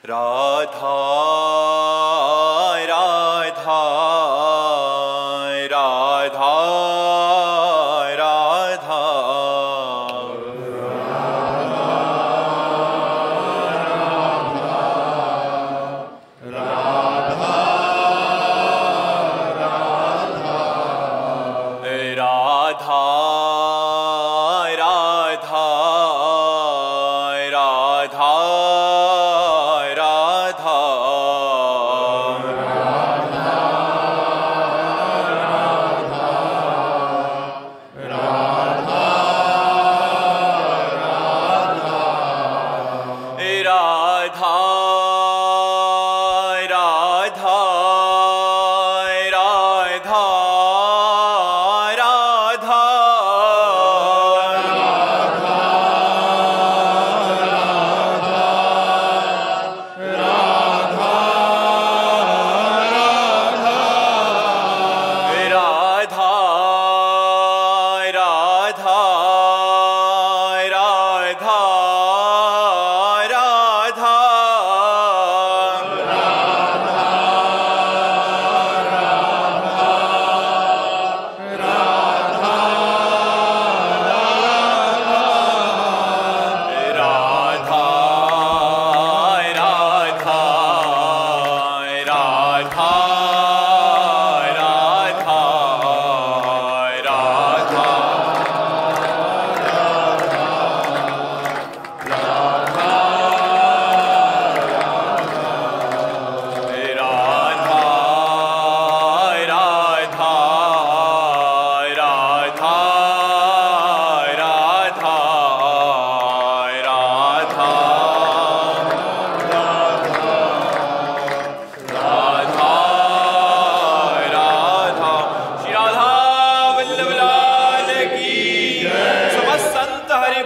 राधा राधा राधा राधा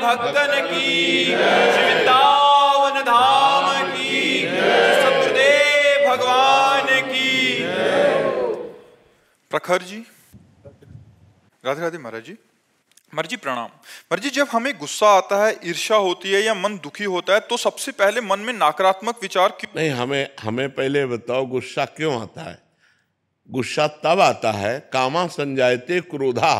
भक्तन की, श्री वृंदावन धाम की, सतगुरुदेव भगवान की। प्रखर जी, राधे राधे महाराज जी। महाराज जी प्रणाम। महाराज जी, जब हमें गुस्सा आता है, ईर्ष्या होती है या मन दुखी होता है तो सबसे पहले मन में नकारात्मक विचार क्यों? नहीं, हमें पहले बताओ गुस्सा क्यों आता है। गुस्सा तब आता है कामा संजायते क्रोधा,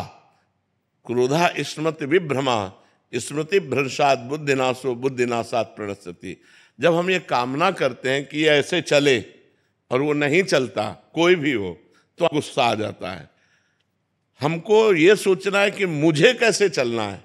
क्रोधा स्मृति विभ्रमा, स्मृति भ्रंशात बुद्धिनाशो बुद्धिनाशात प्रणश्यति। जब हम ये कामना करते हैं कि ये ऐसे चले और वो नहीं चलता, कोई भी हो, तो गुस्सा आ जाता है। हमको ये सोचना है कि मुझे कैसे चलना है।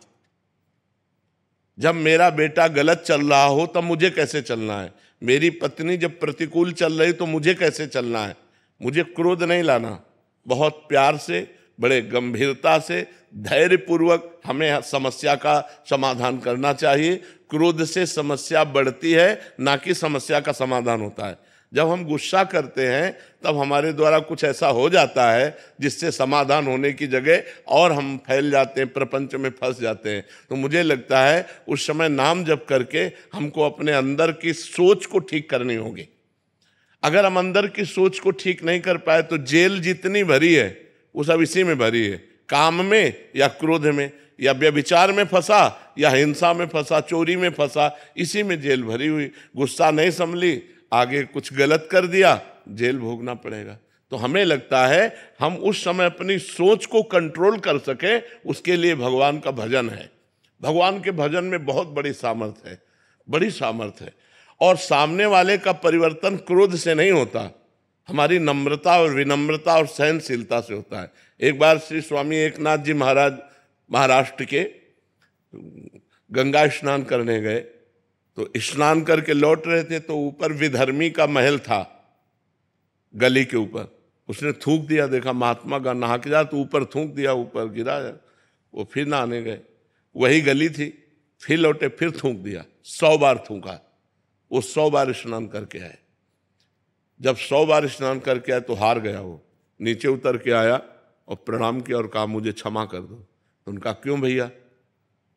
जब मेरा बेटा गलत चल रहा हो तब मुझे कैसे चलना है, मेरी पत्नी जब प्रतिकूल चल रही तो मुझे कैसे चलना है। मुझे क्रोध नहीं लाना, बहुत प्यार से, बड़े गंभीरता से, धैर्यपूर्वक हमें समस्या का समाधान करना चाहिए। क्रोध से समस्या बढ़ती है, ना कि समस्या का समाधान होता है। जब हम गुस्सा करते हैं तब हमारे द्वारा कुछ ऐसा हो जाता है जिससे समाधान होने की जगह और हम फैल जाते हैं, प्रपंच में फंस जाते हैं। तो मुझे लगता है उस समय नाम जप करके हमको अपने अंदर की सोच को ठीक करनी होगी। अगर हम अंदर की सोच को ठीक नहीं कर पाए तो जेल जितनी भरी है वो सब इसी में भरी है, काम में या क्रोध में या व्यभिचार में फंसा या हिंसा में फंसा, चोरी में फंसा, इसी में जेल भरी हुई। गुस्सा नहीं संभली, आगे कुछ गलत कर दिया, जेल भोगना पड़ेगा। तो हमें लगता है हम उस समय अपनी सोच को कंट्रोल कर सके, उसके लिए भगवान का भजन है। भगवान के भजन में बहुत बड़ी सामर्थ्य है, बड़ी सामर्थ्य है। और सामने वाले का परिवर्तन क्रोध से नहीं होता, हमारी नम्रता और विनम्रता और सहनशीलता से होता है। एक बार श्री स्वामी एकनाथ जी महाराज महाराष्ट्र के गंगा स्नान करने गए, तो स्नान करके लौट रहे थे तो ऊपर विधर्मी का महल था, गली के ऊपर। उसने थूक दिया, देखा महात्मा का नहा के जा, तो ऊपर थूक दिया, ऊपर गिरा। वो फिर नहाने गए, वही गली थी, फिर लौटे, फिर थूक दिया, 100 बार थूका। वो 100 बार स्नान करके आए। जब 100 बार स्नान करके आए तो हार गया। वो नीचे उतर के आया और प्रणाम किया और कहा मुझे क्षमा कर दो। तो उनका क्यों भैया?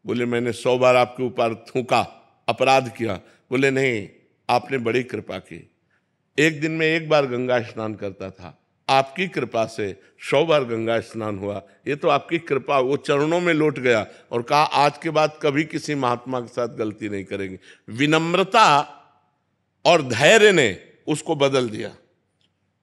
बोले मैंने 100 बार आपके ऊपर थूका, अपराध किया। बोले नहीं, आपने बड़ी कृपा की। एक दिन में 1 बार गंगा स्नान करता था, आपकी कृपा से 100 बार गंगा स्नान हुआ। ये तो आपकी कृपा। वो चरणों में लौट गया और कहा आज के बाद कभी किसी महात्मा के साथ गलती नहीं करेंगे। विनम्रता और धैर्य ने उसको बदल दिया।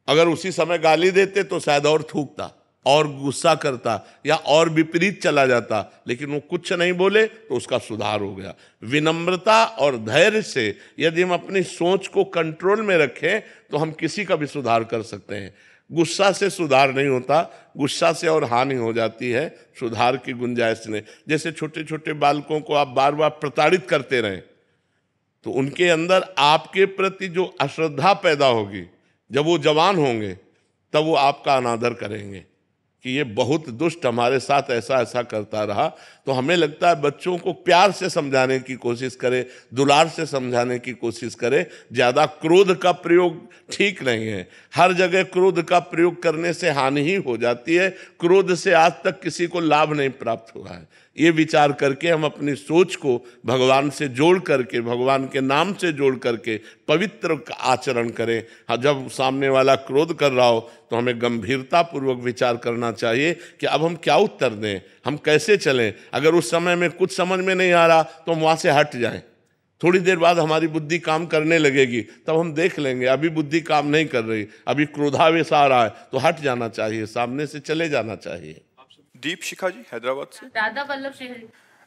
अगर उसी समय गाली देते तो शायद और थूकता और गुस्सा करता या और विपरीत चला जाता, लेकिन वो कुछ नहीं बोले तो उसका सुधार हो गया। विनम्रता और धैर्य से यदि हम अपनी सोच को कंट्रोल में रखें तो हम किसी का भी सुधार कर सकते हैं। गुस्सा से सुधार नहीं होता, गुस्सा से और हानि हो जाती है, सुधार की गुंजाइश नहीं। जैसे छोटे छोटे बालकों को आप बार बार प्रताड़ित करते रहें तो उनके अंदर आपके प्रति जो अश्रद्धा पैदा होगी, जब वो जवान होंगे तब वो आपका अनादर करेंगे कि ये बहुत दुष्ट हमारे साथ ऐसा ऐसा करता रहा। तो हमें लगता है बच्चों को प्यार से समझाने की कोशिश करें, दुलार से समझाने की कोशिश करें। ज़्यादा क्रोध का प्रयोग ठीक नहीं है। हर जगह क्रोध का प्रयोग करने से हानि ही हो जाती है। क्रोध से आज तक किसी को लाभ नहीं प्राप्त हुआ है। ये विचार करके हम अपनी सोच को भगवान से जोड़ करके, भगवान के नाम से जोड़ करके पवित्र आचरण करें। हाँ, जब सामने वाला क्रोध कर रहा हो तो हमें गंभीरता पूर्वक विचार करना चाहिए कि अब हम क्या उत्तर दें, हम कैसे चलें। अगर उस समय में कुछ समझ में नहीं आ रहा तो हम वहाँ से हट जाएं। थोड़ी देर बाद हमारी बुद्धि काम करने लगेगी, तब हम देख लेंगे अभी बुद्धि काम नहीं कर रही, अभी क्रोधावेश आ रहा है, तो हट जाना चाहिए, सामने से चले जाना चाहिए। दीप शिखा जी हैदराबाद से। राधा वल्लभ श्री।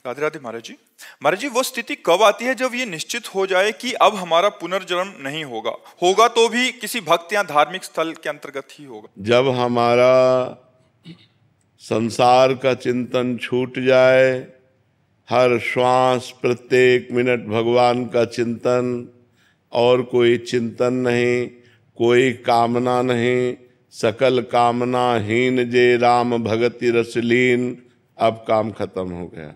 राधे राधे महाराज जी। महाराज जी, वो स्थिति कब आती है जब ये निश्चित हो जाए कि अब हमारा पुनर्जन्म नहीं होगा, होगा तो भी किसी भक्त या धार्मिक स्थल के अंतर्गत ही होगा? जब हमारा संसार का चिंतन छूट जाए, हर श्वास प्रत्येक मिनट भगवान का चिंतन, और कोई चिंतन नहीं, कोई कामना नहीं, सकल कामना हीन जे राम भगति रसलीन, अब काम खत्म हो गया।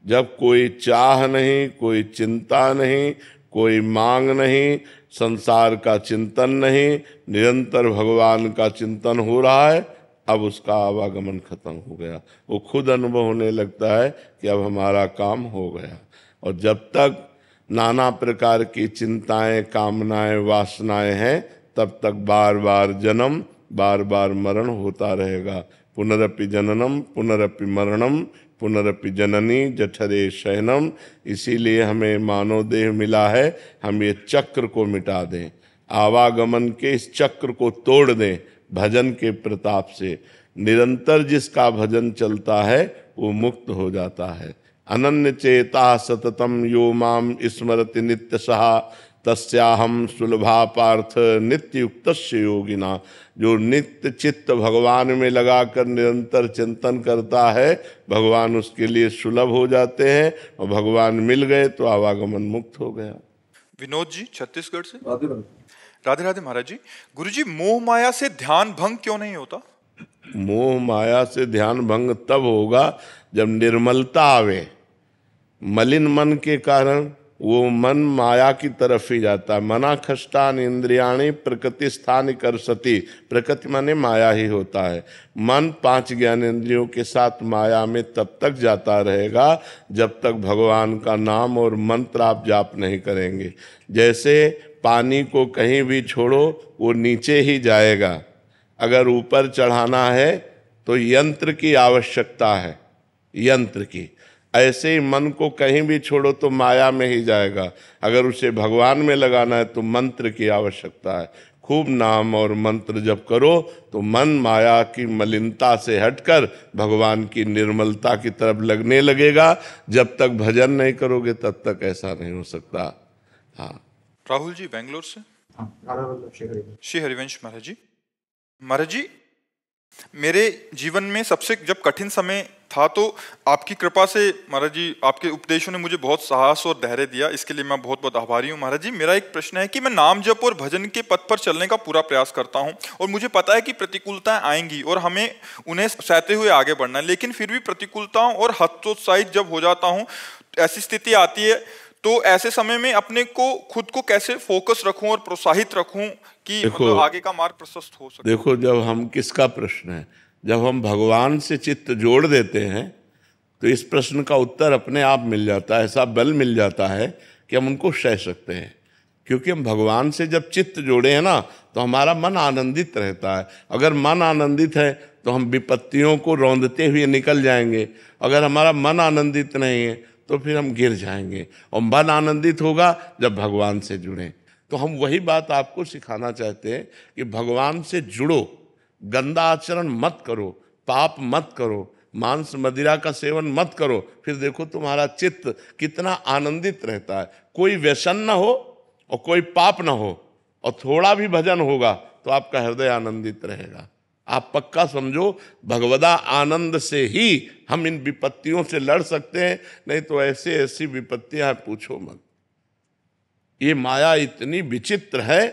जब कोई चाह नहीं, कोई चिंता नहीं, कोई मांग नहीं, संसार का चिंतन नहीं, निरंतर भगवान का चिंतन हो रहा है, अब उसका आवागमन खत्म हो गया। वो खुद अनुभव होने लगता है कि अब हमारा काम हो गया। और जब तक नाना प्रकार की चिंताएं, कामनाएं, वासनाएं हैं, तब तक बार बार जन्म, बार बार मरण होता रहेगा। पुनरपि जननम पुनरपि मरणम पुनरपि जननी जठरे शयनम। इसीलिए हमें मानव देह मिला है, हम ये चक्र को मिटा दें, आवागमन के इस चक्र को तोड़ दें भजन के प्रताप से। निरंतर जिसका भजन चलता है वो मुक्त हो जाता है। अनन्य चेता सततम यो माम स्मरति नित्य सहा, तस्याहम सुलभा पार्थ नित्य युक्तस्य योगिना। जो नित्य चित्त भगवान में लगाकर निरंतर चिंतन करता है, भगवान उसके लिए सुलभ हो जाते हैं, और भगवान मिल गए तो आवागमन मुक्त हो गया। विनोद जी छत्तीसगढ़ से। राधे राधे महाराज जी। गुरु जी, मोह माया से ध्यान भंग क्यों नहीं होता? मोह माया से ध्यान भंग तब होगा जब निर्मलता आवे। मलिन मन के कारण वो मन माया की तरफ ही जाता है। मना खष्टान इंद्रियाणी प्रकृति स्थान कर सती। प्रकृति माने माया ही होता है। मन 5 ज्ञानेंद्रियों के साथ माया में तब तक जाता रहेगा जब तक भगवान का नाम और मंत्र आप जाप नहीं करेंगे। जैसे पानी को कहीं भी छोड़ो वो नीचे ही जाएगा, अगर ऊपर चढ़ाना है तो यंत्र की आवश्यकता है, यंत्र की। ऐसे ही मन को कहीं भी छोड़ो तो माया में ही जाएगा, अगर उसे भगवान में लगाना है तो मंत्र की आवश्यकता है। खूब नाम और मंत्र जप करो तो मन माया की मलिनता से हटकर भगवान की निर्मलता की तरफ लगने लगेगा। जब तक भजन नहीं करोगे तब तक ऐसा नहीं हो सकता। हाँ, राहुल जी बेंगलोर से। श्री हरिवंश महाराज जी। महाराज जी, मेरे जीवन में सबसे जब कठिन समय था तो आपकी कृपा से महाराज जी, आपके उपदेशों ने मुझे बहुत साहस और धैर्य दिया, इसके लिए मैं बहुत बहुत आभारी हूँ। महाराज जी, मेरा एक प्रश्न है कि मैं नाम जप और भजन के पथ पर चलने का पूरा प्रयास करता हूँ, और मुझे पता है कि प्रतिकूलताएं आएंगी और हमें उन्हें सहते हुए आगे बढ़ना है, लेकिन फिर भी प्रतिकूलताओं और हतोत्साहित जब हो जाता हूँ, ऐसी स्थिति आती है, तो ऐसे समय में अपने को खुद को कैसे फोकस रखूं और प्रोत्साहित रखूं कि मतलब आगे का मार्ग प्रशस्त हो सके? देखो, जब हम, किसका प्रश्न है, जब हम भगवान से चित्त जोड़ देते हैं तो इस प्रश्न का उत्तर अपने आप मिल जाता है। ऐसा बल मिल जाता है कि हम उनको सह सकते हैं, क्योंकि हम भगवान से जब चित्त जोड़े हैं ना तो हमारा मन आनंदित रहता है। अगर मन आनंदित है तो हम विपत्तियों को रौंदते हुए निकल जाएंगे, अगर हमारा मन आनंदित नहीं है तो फिर हम गिर जाएंगे। और मन आनंदित होगा जब भगवान से जुड़ें। तो हम वही बात आपको सिखाना चाहते हैं कि भगवान से जुड़ो, गंदा आचरण मत करो, पाप मत करो, मांस मदिरा का सेवन मत करो, फिर देखो तुम्हारा चित्त कितना आनंदित रहता है। कोई व्यसन ना हो और कोई पाप ना हो और थोड़ा भी भजन होगा तो आपका हृदय आनंदित रहेगा। आप पक्का समझो, भगवदा आनंद से ही हम इन विपत्तियों से लड़ सकते हैं, नहीं तो ऐसे ऐसी विपत्तियां पूछो मत। ये माया इतनी विचित्र है,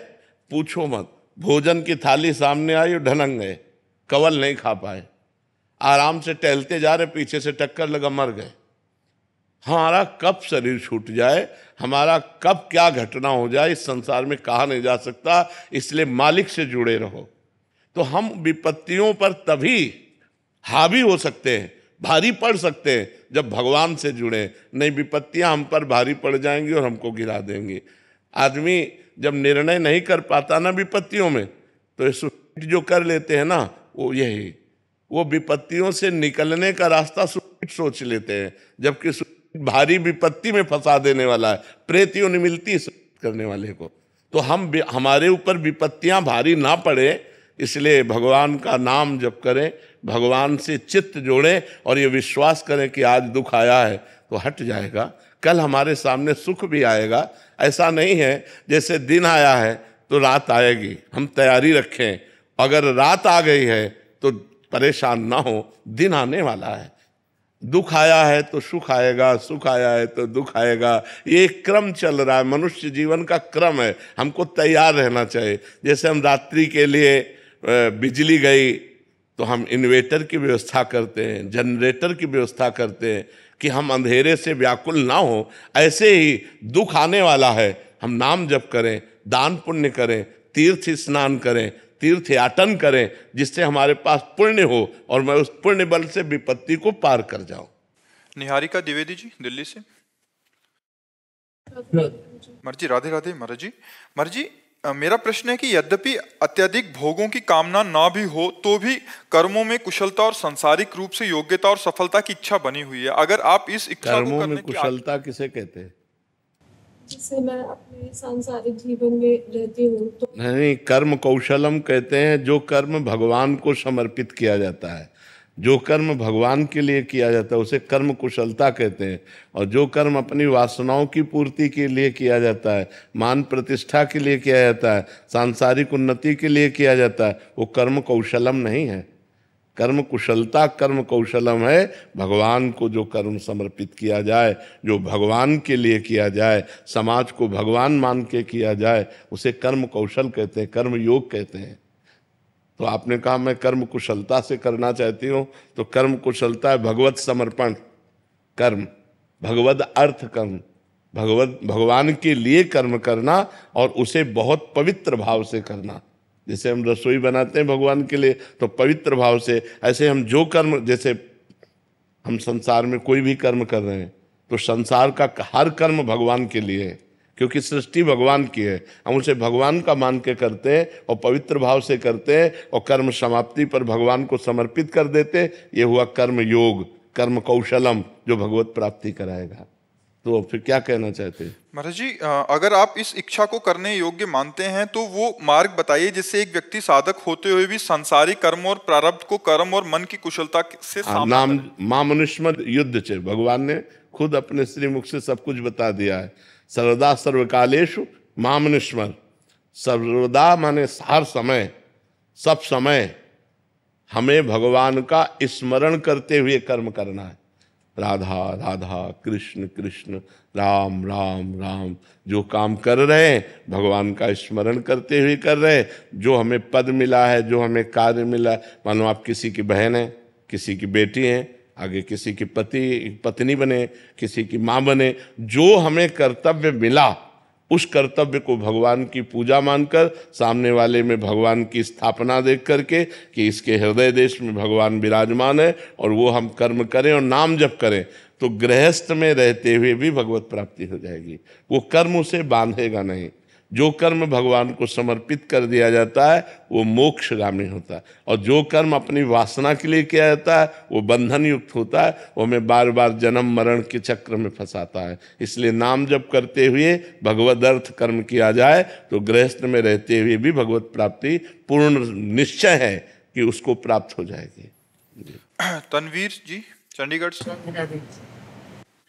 पूछो मत। भोजन की थाली सामने आई और ढलंग गए, कवल नहीं खा पाए, आराम से टहलते जा रहे, पीछे से टक्कर लगा, मर गए। हमारा कब शरीर छूट जाए, हमारा कब क्या घटना हो जाए, इस संसार में कहा नहीं जा सकता। इसलिए मालिक से जुड़े रहो। तो हम विपत्तियों पर तभी हावी हो सकते हैं, भारी पड़ सकते हैं, जब भगवान से जुड़े। नहीं, विपत्तियां हम पर भारी पड़ जाएंगी और हमको गिरा देंगी। आदमी जब निर्णय नहीं कर पाता ना विपत्तियों में, तो सुसाइड जो कर लेते हैं ना, वो विपत्तियों से निकलने का रास्ता सुसाइड सोच लेते हैं, जबकि सुसाइड भारी विपत्ति में फंसा देने वाला है। प्रेत योनि मिलती सुसाइड करने वाले को। तो हमारे ऊपर विपत्तियां भारी ना पड़े, इसलिए भगवान का नाम जप करें, भगवान से चित्त जोड़ें और ये विश्वास करें कि आज दुख आया है तो हट जाएगा, कल हमारे सामने सुख भी आएगा। ऐसा नहीं है जैसे दिन आया है तो रात आएगी, हम तैयारी रखें। अगर रात आ गई है तो परेशान ना हो, दिन आने वाला है। दुख आया है तो सुख आएगा, सुख आया है तो दुख आएगा। ये क्रम चल रहा है, मनुष्य जीवन का क्रम है। हमको तैयार रहना चाहिए। जैसे हम रात्रि के लिए बिजली गई तो हम इन्वेटर की व्यवस्था करते हैं, जनरेटर की व्यवस्था करते हैं कि हम अंधेरे से व्याकुल ना हो। ऐसे ही दुख आने वाला है, हम नाम जप करें, दान पुण्य करें, तीर्थ स्नान करें, तीर्थ याटन करें, जिससे हमारे पास पुण्य हो और मैं उस पुण्य बल से विपत्ति को पार कर जाऊं। निहारिका द्विवेदी जी दिल्ली से। मर्जी राधे राधे महाराज जी। महाराज जी, मेरा प्रश्न है कि यद्यपि अत्यधिक भोगों की कामना ना भी हो तो भी कर्मों में कुशलता और सांसारिक रूप से योग्यता और सफलता की इच्छा बनी हुई है। अगर आप इस इच्छा को करने की कुशलता किसे कहते हैं? जिससे मैं अपने सांसारिक जीवन में रहती हूँ तो नहीं, कर्म कौशलम कहते हैं जो कर्म भगवान को समर्पित किया जाता है। जो कर्म भगवान के लिए किया जाता है उसे कर्म कुशलता कहते हैं। और जो कर्म अपनी वासनाओं की पूर्ति के लिए किया जाता है, मान प्रतिष्ठा के लिए किया जाता है, सांसारिक उन्नति के लिए किया जाता है, वो कर्म कौशलम नहीं है। कर्म कुशलता कर्म कौशलम है भगवान को जो कर्म समर्पित किया जाए, जो भगवान के लिए किया जाए, समाज को भगवान मान के किया जाए, उसे कर्म कौशल कहते हैं, कर्म योग कहते हैं। तो आपने कहा मैं कर्म कुशलता से करना चाहती हूँ, तो कर्म कुशलता है भगवत समर्पण कर्म, भगवत अर्थ कर्म, भगवान के लिए कर्म करना और उसे बहुत पवित्र भाव से करना। जैसे हम रसोई बनाते हैं भगवान के लिए तो पवित्र भाव से, ऐसे हम जो कर्म, जैसे हम संसार में कोई भी कर्म कर रहे हैं तो संसार का हर कर्म भगवान के लिए है, क्योंकि सृष्टि भगवान की है। हम उसे भगवान का मान के करते हैं और पवित्र भाव से करते हैं और कर्म समाप्ति पर भगवान को समर्पित कर देते हैं। ये हुआ कर्म योग, कर्म कौशलम, जो भगवत प्राप्ति कराएगा। तो फिर क्या कहना चाहते हैं? महाराज जी, अगर आप इस इच्छा को करने योग्य मानते हैं तो वो मार्ग बताइए जिससे एक व्यक्ति साधक होते हुए भी संसारी कर्म और प्रारब्ध को कर्म और मन की कुशलता से सामना करे। मां मनुष्य युद्ध छे, भगवान ने खुद अपने श्रीमुख से सब कुछ बता दिया है। सर्वदा सर्वकालेषु मां मनुष्य, सर्वदा माने हर समय, सब समय हमें भगवान का स्मरण करते हुए कर्म करना है। राधा राधा, कृष्ण कृष्ण, राम राम राम। जो काम कर रहे हैं भगवान का स्मरण करते हुए कर रहे हैं। जो हमें पद मिला है, जो हमें कार्य मिला है, मानो आप किसी की बहन है, किसी की बेटी है, आगे किसी की पत्नी बने, किसी की माँ बने, जो हमें कर्तव्य मिला उस कर्तव्य को भगवान की पूजा मानकर, सामने वाले में भगवान की स्थापना देख करके कि इसके हृदय देश में भगवान विराजमान है, और वो हम कर्म करें और नाम जप करें, तो गृहस्थ में रहते हुए भी भगवत प्राप्ति हो जाएगी। वो कर्म उसे बांधेगा नहीं। जो कर्म भगवान को समर्पित कर दिया जाता है वो मोक्षगामी होता है, और जो कर्म अपनी वासना के लिए किया जाता है वो बंधन युक्त होता है, वो हमें बार बार जन्म मरण के चक्र में फंसाता है। इसलिए नाम जप करते हुए भगवद अर्थ कर्म किया जाए तो गृहस्थ में रहते हुए भी भगवत प्राप्ति पूर्ण निश्चय है कि उसको प्राप्त हो जाएगी। तनवीर जी चंडीगढ़ से।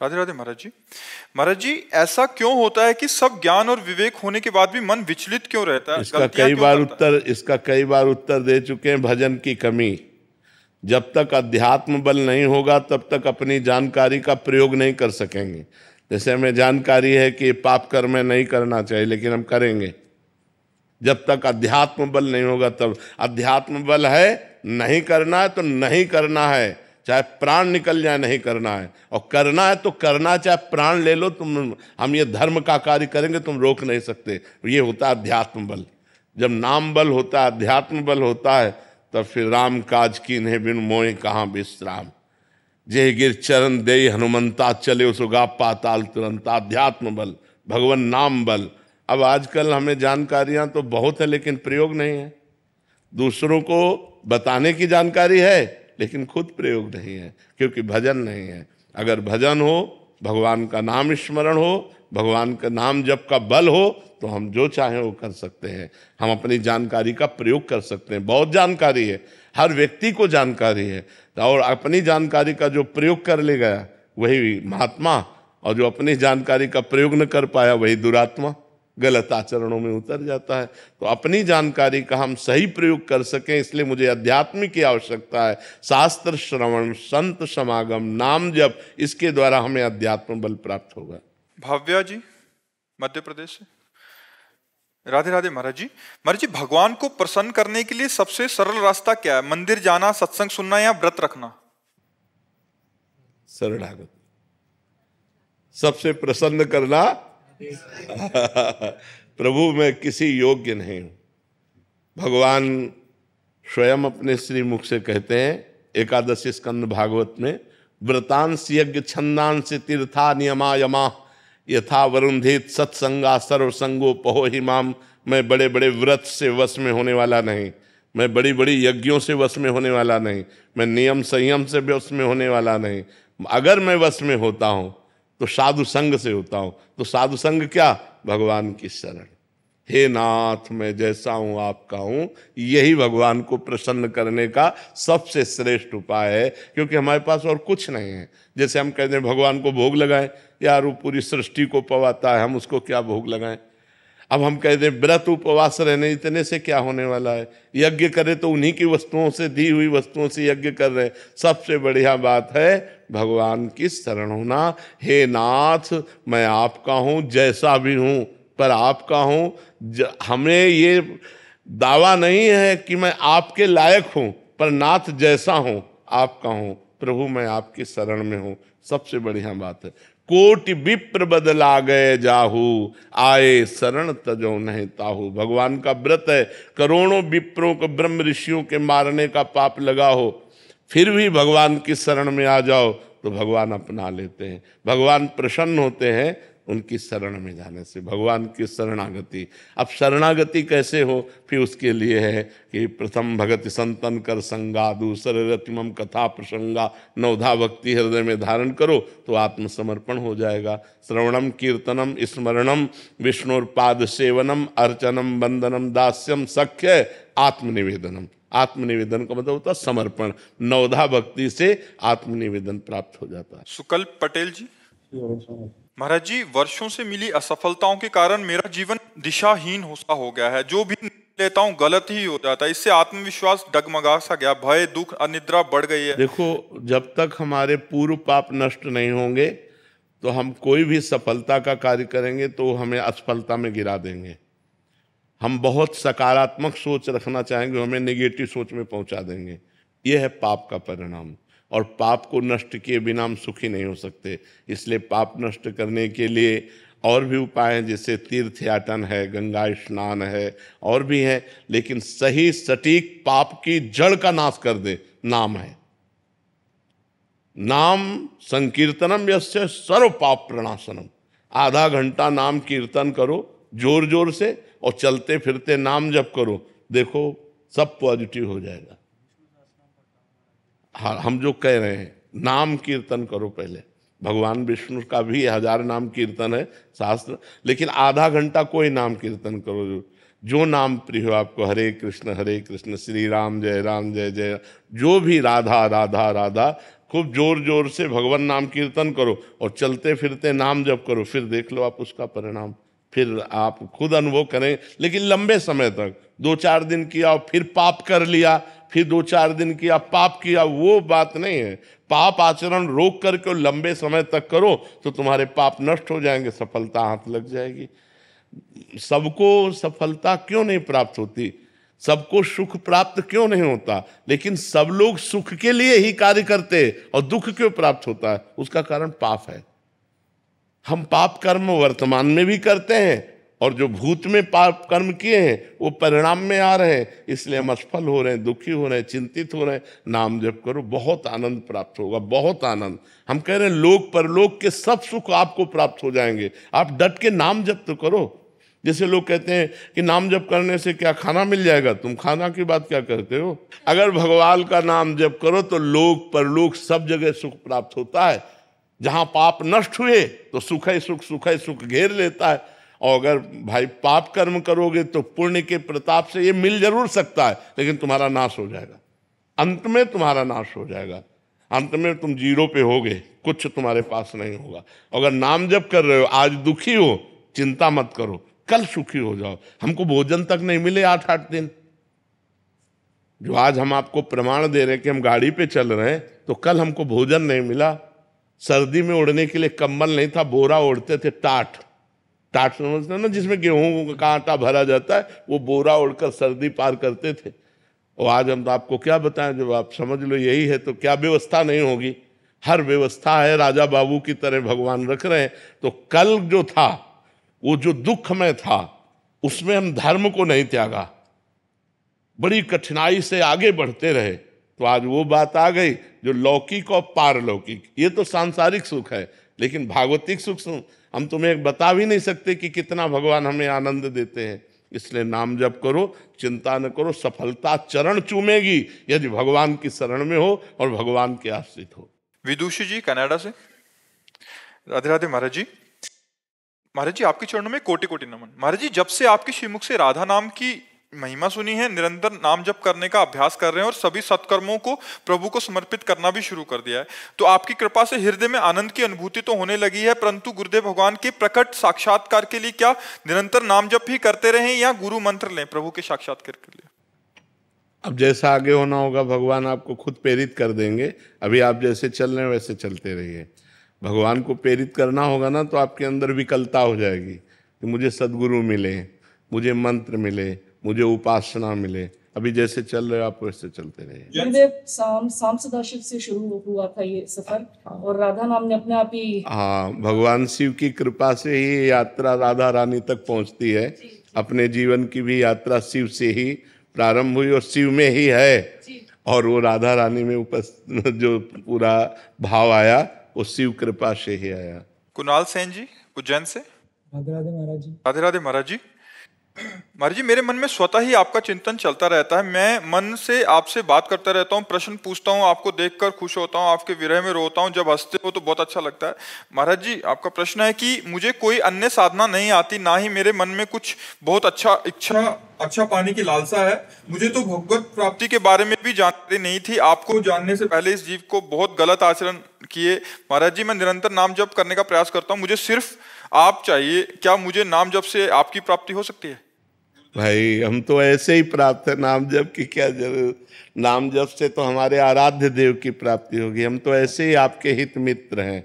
राधे राधे महाराज जी। महाराज जी, ऐसा क्यों होता है कि सब ज्ञान और विवेक होने के बाद भी मन विचलित क्यों रहता है? इसका कई बार उत्तर दे चुके हैं। भजन की कमी। जब तक अध्यात्म बल नहीं होगा तब तक अपनी जानकारी का प्रयोग नहीं कर सकेंगे। जैसे हमें जानकारी है कि पाप कर्म नहीं करना चाहिए, लेकिन हम करेंगे। जब तक अध्यात्म बल नहीं होगा तब, अध्यात्म बल है नहीं करना है तो नहीं करना है, चाहे प्राण निकल जाए नहीं करना है, और करना है तो करना, चाहे प्राण ले लो तुम। हम ये धर्म का कार्य करेंगे, तुम रोक नहीं सकते। ये होता है अध्यात्म बल। जब नाम बल होता है, अध्यात्म बल होता है, तब फिर राम काज कीन्हे बिन मोहि कहाँ विश्राम। जे गिर चरण दे हनुमंता चले सुगा पाताल तुरंता। अध्यात्म बल, भगवान नाम बल। अब आजकल हमें जानकारियां तो बहुत है लेकिन प्रयोग नहीं है। दूसरों को बताने की जानकारी है लेकिन खुद प्रयोग नहीं है, क्योंकि भजन नहीं है। अगर भजन हो, भगवान का नाम स्मरण हो, भगवान का नाम जप का बल हो, तो हम जो चाहें वो कर सकते हैं। हम अपनी जानकारी का प्रयोग कर सकते हैं। बहुत जानकारी है, हर व्यक्ति को जानकारी है, और अपनी जानकारी का जो प्रयोग कर ले गया वही महात्मा, और जो अपनी जानकारी का प्रयोग न कर पाया वही दुरात्मा, गलत आचरणों में उतर जाता है। तो अपनी जानकारी का हम सही प्रयोग कर सकें, इसलिए मुझे अध्यात्म की आवश्यकता है। शास्त्र श्रवण, संत समागम, नाम जप, इसके द्वारा हमें अध्यात्म बल प्राप्त होगा। भाव्या जी मध्य प्रदेश से। राधे राधे महाराज जी। महाराज जी, भगवान को प्रसन्न करने के लिए सबसे सरल रास्ता क्या है? मंदिर जाना, सत्संग सुनना, या व्रत रखना? शरणागत। सबसे प्रसन्न करना प्रभु मैं किसी योग्य नहीं हूं। भगवान स्वयं अपने श्री मुख से कहते हैं एकादशी स्कंद भागवत में, व्रतांश यज्ञ छंदांश तीर्था नियमा यमा यथा वरुंधेत सत्संगा सर्वसंगो पहो हिमाम। मैं बड़े बड़े व्रत से वश में होने वाला नहीं, मैं बड़ी बड़ी यज्ञों से वश में होने वाला नहीं, मैं नियम संयम से वश में होने वाला नहीं। अगर मैं वश में होता हूं तो साधु संग से होता हूं। तो साधु संग क्या? भगवान की शरण। हे नाथ मैं जैसा हूं आपका हूं, यही भगवान को प्रसन्न करने का सबसे श्रेष्ठ उपाय है, क्योंकि हमारे पास और कुछ नहीं है। जैसे हम कहते हैं भगवान को भोग लगाएं, यार वो पूरी सृष्टि को पवाता है, हम उसको क्या भोग लगाएं। अब हम कहते हैं व्रत उपवास रहने, इतने से क्या होने वाला है। यज्ञ करे तो उन्हीं की वस्तुओं से, दी हुई वस्तुओं से यज्ञ कर रहे हैं। सबसे बढ़िया बात है भगवान की शरण होना। हे नाथ मैं आपका हूं, जैसा भी हूं पर आपका हूं। हमें ये दावा नहीं है कि मैं आपके लायक हूं, पर नाथ जैसा हूं आपका हूं। प्रभु मैं आपकी शरण में हूं। सबसे बढ़िया बात है। कोटि विप्र बदला गए जाहू, आए शरण तजो नहीं ताहू। भगवान का व्रत है। करोड़ों विप्रों को, ब्रह्म ऋषियों के मारने का पाप लगा हो, फिर भी भगवान की शरण में आ जाओ तो भगवान अपना लेते हैं। भगवान प्रसन्न होते हैं उनकी शरण में जाने से, भगवान की शरणागति। अब शरणागति कैसे हो? फिर उसके लिए है कि प्रथम भगति संतन कर संगा, दूसरे रतिमम कथा प्रसंगा, नवधा भक्ति हृदय में धारण करो तो आत्मसमर्पण हो जाएगा। श्रवणम कीर्तनम स्मरणम विष्णुर्पाद सेवनम अर्चनम वंदनम दास्यम सख्य आत्मनिवेदनम। आत्मनिवेदन का मतलब होता है समर्पण। नवधा भक्ति से आत्मनिवेदन प्राप्त हो जाता है। सुकल्प पटेल जी। महाराज जी, वर्षों से मिली असफलताओं के कारण मेरा जीवन दिशाहीन हो गया है। जो भी लेता हूँ गलत ही हो जाता है। इससे आत्मविश्वास डगमगा सा गया, भय दुख अनिद्रा बढ़ गई है। देखो, जब तक हमारे पूर्व पाप नष्ट नहीं होंगे तो हम कोई भी सफलता का कार्य करेंगे तो हमें असफलता में गिरा देंगे। हम बहुत सकारात्मक सोच रखना चाहेंगे, हमें नेगेटिव सोच में पहुंचा देंगे। यह है पाप का परिणाम। और पाप को नष्ट किए बिना हम सुखी नहीं हो सकते। इसलिए पाप नष्ट करने के लिए और भी उपाय हैं, जैसे तीर्थ याटन है, गंगा स्नान है, और भी है। लेकिन सही सटीक पाप की जड़ का नाश कर दे नाम है। नाम संकीर्तनम यस्य सर्व पाप प्रणाशनम। आधा घंटा नाम कीर्तन करो, जोर जोर से, और चलते फिरते नाम जप करो, देखो सब पॉजिटिव हो जाएगा। हाँ, हम जो कह रहे हैं, नाम कीर्तन करो पहले। भगवान विष्णु का भी 1000 नाम कीर्तन है शास्त्र, लेकिन आधा घंटा कोई नाम कीर्तन करो, जो नाम प्रिय हो आपको। हरे कृष्ण श्री राम जय जय, जो भी राधा राधा राधा, खूब जोर जोर से भगवान नाम कीर्तन करो और चलते फिरते नाम जप करो, फिर देख लो आप उसका परिणाम, फिर आप खुद अनुभव करें। लेकिन लंबे समय तक 2-4 दिन किया और फिर पाप कर लिया, फिर 2-4 दिन किया पाप किया, वो बात नहीं है। पाप आचरण रोक करके और लंबे समय तक करो तो तुम्हारे पाप नष्ट हो जाएंगे, सफलता हाथ लग जाएगी। सबको सफलता क्यों नहीं प्राप्त होती, सबको सुख प्राप्त क्यों नहीं होता, लेकिन सब लोग सुख के लिए ही कार्य करते और दुख क्यों प्राप्त होता है? उसका कारण पाप है। हम पाप कर्म वर्तमान में भी करते हैं और जो भूत में पाप कर्म किए हैं वो परिणाम में आ रहे हैं, इसलिए हम असफल हो रहे हैं, दुखी हो रहे हैं, चिंतित हो रहे हैं। नाम जप करो, बहुत आनंद प्राप्त होगा, बहुत आनंद। हम कह रहे हैं लोक परलोक के सब सुख आपको प्राप्त हो जाएंगे, आप डट के नाम जप तो करो। जैसे लोग कहते हैं कि नाम जप करने से क्या खाना मिल जाएगा, तुम खाना की बात क्या करते हो? अगर भगवान का नाम जप करो तो लोक परलोक सब जगह सुख प्राप्त होता है। जहां पाप नष्ट हुए तो सुख ही सुख घेर लेता है। और अगर भाई पाप कर्म करोगे तो पुण्य के प्रताप से ये मिल जरूर सकता है, लेकिन तुम्हारा नाश हो जाएगा, अंत में तुम्हारा नाश हो जाएगा। अंत में तुम जीरो पे होगे, कुछ तुम्हारे पास नहीं होगा। अगर नाम जप कर रहे हो, आज दुखी हो, चिंता मत करो, कल सुखी हो जाओ। हमको भोजन तक नहीं मिले 8-8 दिन, जो आज हम आपको प्रमाण दे रहे हैं कि हम गाड़ी पे चल रहे हैं, तो कल हमको भोजन नहीं मिला। सर्दी में ओढ़ने के लिए कंबल नहीं था, बोरा ओढ़ते थे, टाट समझते ना, जिसमें गेहूं का आटा भरा जाता है, वो बोरा ओढ़कर सर्दी पार करते थे। और आज हम तो आपको क्या बताएं, जब आप समझ लो यही है तो क्या व्यवस्था नहीं होगी? हर व्यवस्था है, राजा बाबू की तरह भगवान रख रहे हैं। तो कल जो था, वो जो दुख में था, उसमें हम धर्म को नहीं त्यागा, बड़ी कठिनाई से आगे बढ़ते रहे, तो आज वो बात आ गई जो लौकिक और पारलौकिक। ये तो सांसारिक सुख है, लेकिन भागवतिक सुख हम तुम्हें बता भी नहीं सकते कि कितना भगवान हमें आनंद देते हैं। इसलिए नाम जप करो, चिंता न करो, सफलता चरण चूमेगी यदि भगवान की शरण में हो और भगवान के आश्रित हो। विदुषी जी कनाडा से, राधे राधे महाराज जी। महाराज जी आपके चरणों में कोटि कोटि नमन। महाराज जी, जब से आपके श्रीमुख से राधा नाम की महिमा सुनी है, निरंतर नाम जप करने का अभ्यास कर रहे हैं और सभी सत्कर्मों को प्रभु को समर्पित करना भी शुरू कर दिया है, तो आपकी कृपा से हृदय में आनंद की अनुभूति तो होने लगी है, परंतु गुरुदेव भगवान के प्रकट साक्षात्कार के लिए क्या निरंतर नाम जप ही करते रहें या गुरु मंत्र लें प्रभु के साक्षात्कार के लिए? अब जैसा आगे होना होगा भगवान आपको खुद प्रेरित कर देंगे। अभी आप जैसे चल रहे हैं वैसे चलते रहिए। भगवान को प्रेरित करना होगा ना, तो आपके अंदर विकलता हो जाएगी कि मुझे सद्गुरु मिले, मुझे मंत्र मिले, मुझे उपासना मिले। अभी जैसे चल रहे हो आप वैसे चलते रहिए। गुरुदेव शाम सदाशिव से शुरू हुआ था ये सफर, और राधा नाम ने अपने आप ही, हाँ, भगवान शिव की कृपा से ही यात्रा राधा रानी तक पहुंचती है। अपने जीवन की भी यात्रा शिव से ही प्रारंभ हुई और शिव में ही है, और वो राधा रानी में जो पूरा भाव आया वो शिव कृपा से ही आया। कुणाल सेन जी उज्जैन से, राधे राधे महाराज जी। राधे राधे महाराज जी। महाराज जी, मेरे मन में स्वतः ही आपका चिंतन चलता रहता है, मैं मन से आपसे बात करता रहता हूँ, प्रश्न पूछता हूँ, आपको देखकर खुश होता हूँ, आपके विरह में रोता हूँ, जब हंसते हो तो बहुत अच्छा लगता है। महाराज जी, आपका प्रश्न है कि मुझे कोई अन्य साधना नहीं आती, ना ही मेरे मन में कुछ बहुत अच्छा पाने की लालसा है। मुझे तो भगवत प्राप्ति के बारे में भी जानकारी नहीं थी, आपको जानने से पहले इस जीव को बहुत गलत आचरण किए। महाराज जी, मैं निरंतर नाम जप करने का प्रयास करता हूँ, मुझे सिर्फ आप चाहिए, क्या मुझे नाम जप से आपकी प्राप्ति हो सकती है? भाई, हम तो ऐसे ही प्राप्त है, नाम जप की क्या जरूरत? नाम जप से तो हमारे आराध्य देव की प्राप्ति होगी। हम तो ऐसे ही आपके हित मित्र हैं,